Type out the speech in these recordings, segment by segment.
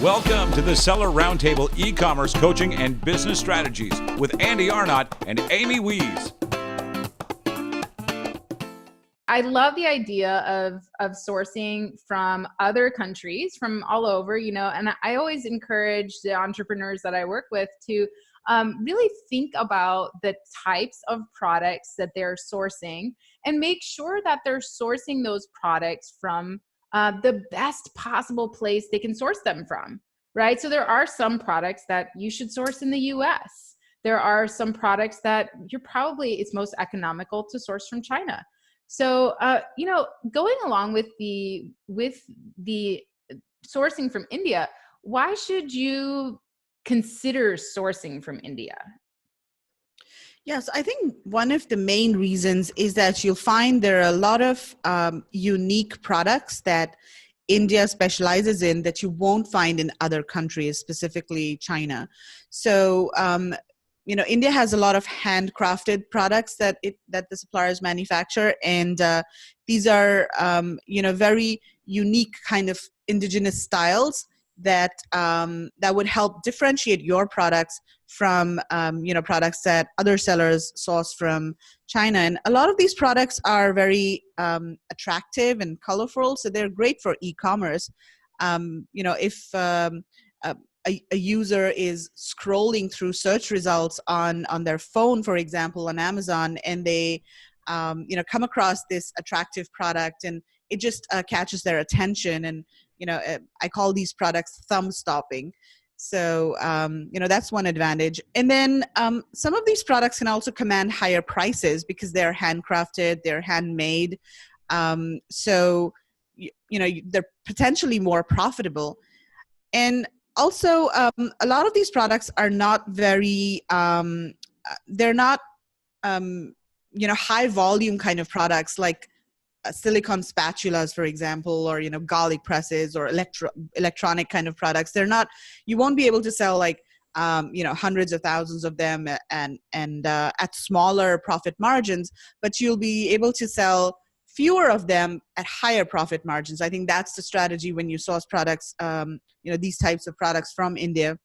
Welcome to the Seller Roundtable e-commerce coaching and business strategies with Andy Arnott and Amy Wees. I love the idea of sourcing from other countries, from all over, and I always encourage the entrepreneurs that I work with to really think about the types of products that they're sourcing and make sure that they're sourcing those products from the best possible place they can source them from, right? So there are some products that you should source in the US. There are some products that it's most economical to source from China. So, going along with the sourcing from India, why should you consider sourcing from India? Yes, I think one of the main reasons is that you'll find there are a lot of unique products that India specializes in that you won't find in other countries, specifically China. So, India has a lot of handcrafted products that the suppliers manufacture, and these are very unique kind of indigenous styles that would help differentiate your products from products that other sellers source from China. And a lot of these products are very attractive and colorful, so they're great for e-commerce. If a user is scrolling through search results on their phone, for example, on Amazon, and they come across this attractive product and it just catches their attention, and I call these products thumb stopping. So that's one advantage. And then some of these products can also command higher prices because they're handcrafted, they're handmade, so they're potentially more profitable. And also, a lot of these products are not very, they're not, high volume kind of products like silicone spatulas, for example, or, garlic presses or electronic kind of products. They're not, you won't be able to sell like, hundreds of thousands of them and at smaller profit margins, but you'll be able to sell fewer of them at higher profit margins. I think that's the strategy when you source products, these types of products from India.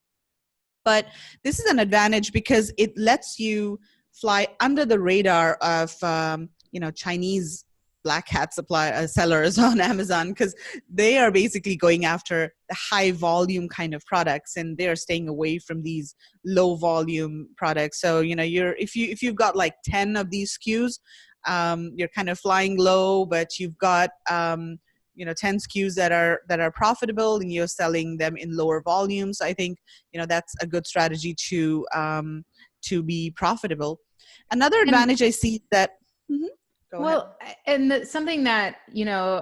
But this is an advantage because it lets you fly under the radar of, Chinese black hat sellers on Amazon, because they are basically going after the high volume kind of products, and they are staying away from these low volume products. So, if you've got like 10 of these SKUs, you're kind of flying low, but you've got 10 SKUs that are profitable, and you're selling them in lower volumes. I think that's a good strategy to be profitable. Another advantage I see that. Something that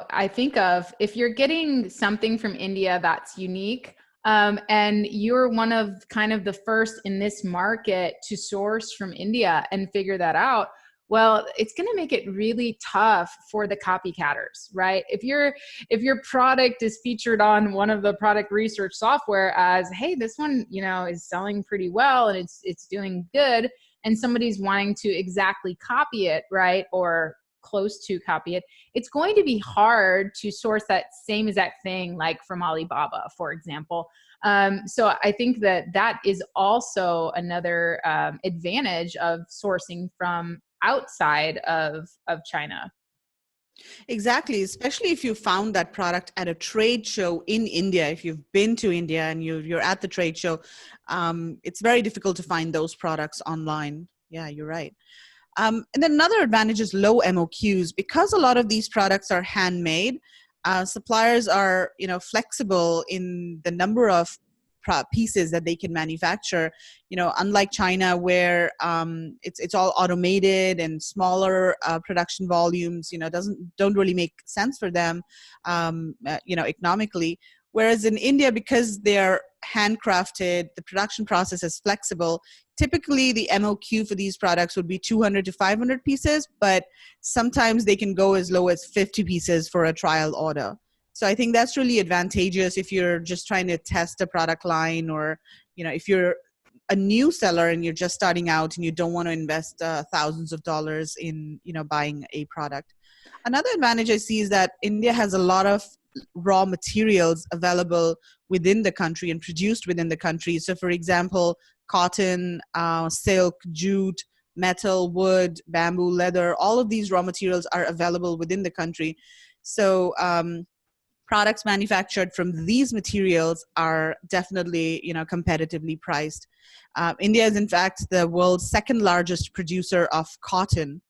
I think of, if you're getting something from India that's unique, and you're one of kind of the first in this market to source from India and figure that out, well, it's going to make it really tough for the copycatters, right? If your product is featured on one of the product research software as, hey, this one, is selling pretty well and it's doing good, and somebody's wanting to exactly copy it, right, or close to copy it, it's going to be hard to source that same exact thing, like from Alibaba, for example. So I think that is also another advantage of sourcing from outside of China. Exactly, especially if you found that product at a trade show in India. If you've been to India and you're at the trade show, it's very difficult to find those products online. Yeah, you're right. And then another advantage is low MOQs. Because a lot of these products are handmade, suppliers are flexible in the number of pieces that they can manufacture. Unlike China, where it's all automated and smaller production volumes, don't really make sense for them, economically. Whereas in India, because they're handcrafted, the production process is flexible. Typically, the MOQ for these products would be 200 to 500 pieces, but sometimes they can go as low as 50 pieces for a trial order. So I think that's really advantageous if you're just trying to test a product line, or if you're a new seller and you're just starting out and you don't want to invest thousands of dollars in buying a product. Another advantage I see is that India has a lot of raw materials available within the country and produced within the country. So, for example, cotton, silk, jute, metal, wood, bamboo, leather, all of these raw materials are available within the country. So products manufactured from these materials are definitely, competitively priced. India is in fact the world's second largest producer of cotton.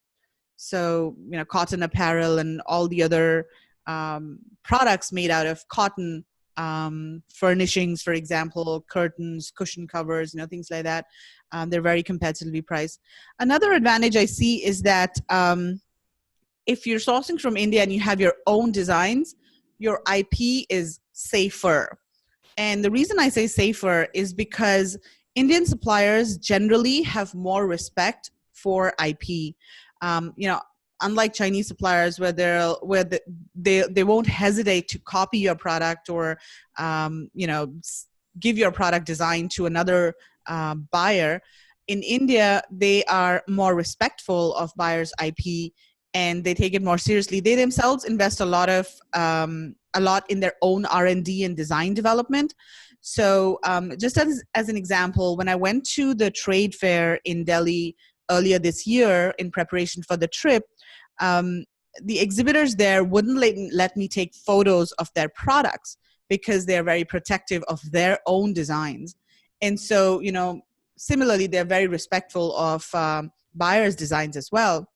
So, cotton apparel and all the other products made out of cotton, furnishings, for example, curtains, cushion covers, things like that. They're very competitively priced. Another advantage I see is that if you're sourcing from India and you have your own designs, your IP is safer. And the reason I say safer is because Indian suppliers generally have more respect for IP. Unlike Chinese suppliers where they won't hesitate to copy your product or give your product design to another buyer. In India, they are more respectful of buyers' IP and they take it more seriously. They themselves invest a lot in their own R&D and design development. So just as an example, when I went to the trade fair in Delhi earlier this year in preparation for the trip, the exhibitors there wouldn't let me take photos of their products because they're very protective of their own designs. And so, similarly, they're very respectful of buyers' designs as well.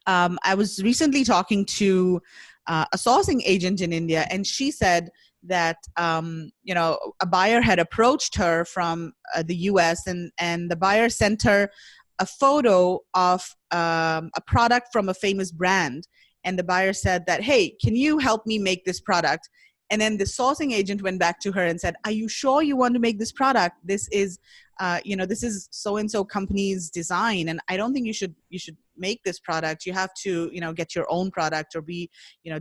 I was recently talking to a sourcing agent in India, and she said that a buyer had approached her from the US, and the buyer sent her a photo of a product from a famous brand, and the buyer said that, hey, can you help me make this product? And then the sourcing agent went back to her and said, are you sure you want to make this product? This is this is so-and-so company's design, and I don't think you should make this product. You have to, get your own product or be,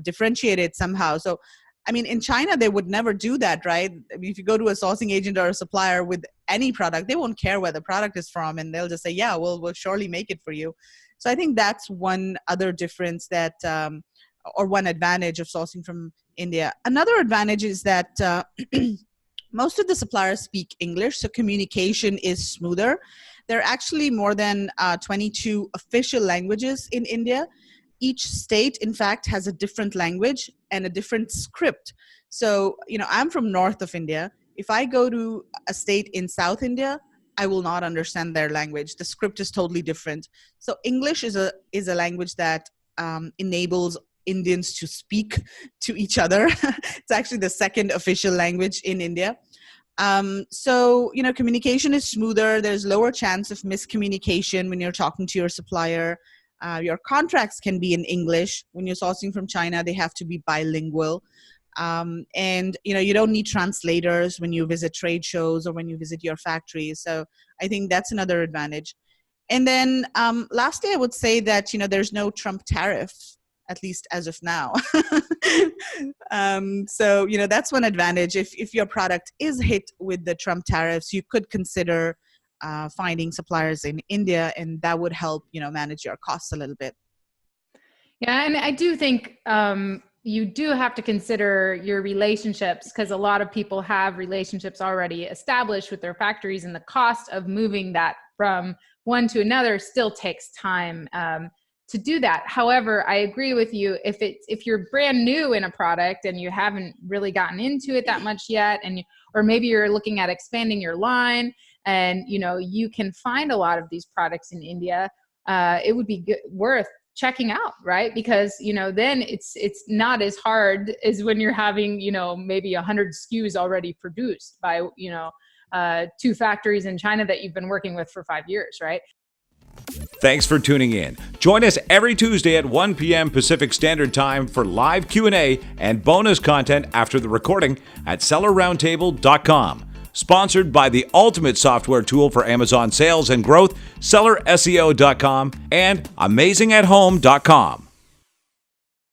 differentiated somehow. So, I mean, in China, they would never do that, right? I mean, if you go to a sourcing agent or a supplier with any product, they won't care where the product is from, and they'll just say, yeah, we'll surely make it for you. So I think that's one other difference that, or one advantage of sourcing from India. Another advantage is that most of the suppliers speak English, so communication is smoother. There are actually more than 22 official languages in India. Each state, in fact, has a different language and a different script. So, I'm from north of India. If I go to a state in South India, I will not understand their language. The script is totally different. So English is a language that enables Indians to speak to each other. It's actually the second official language in India. So, communication is smoother. There's lower chance of miscommunication when you're talking to your supplier. Your contracts can be in English. When you're sourcing from China, they have to be bilingual. And, you don't need translators when you visit trade shows or when you visit your factories. So I think that's another advantage. And then lastly, I would say that, there's no Trump tariff, at least as of now. So, that's one advantage. If your product is hit with the Trump tariffs, you could consider finding suppliers in India, and that would help, manage your costs a little bit. Yeah, and I do think you do have to consider your relationships, because a lot of people have relationships already established with their factories, and the cost of moving that from one to another still takes time to do that. However, I agree with you. If you're brand new in a product and you haven't really gotten into it that much yet, or maybe you're looking at expanding your line, and you can find a lot of these products in India, it would be worth checking out, right? Because then it's not as hard as when you're having maybe 100 SKUs already produced by 2 factories in China that you've been working with for 5 years, right? Thanks for tuning in. Join us every Tuesday at 1 p.m. Pacific Standard Time for live Q&A and bonus content after the recording at SellerRoundtable.com. Sponsored by the ultimate software tool for Amazon sales and growth, SellerSEO.com and AmazingAtHome.com.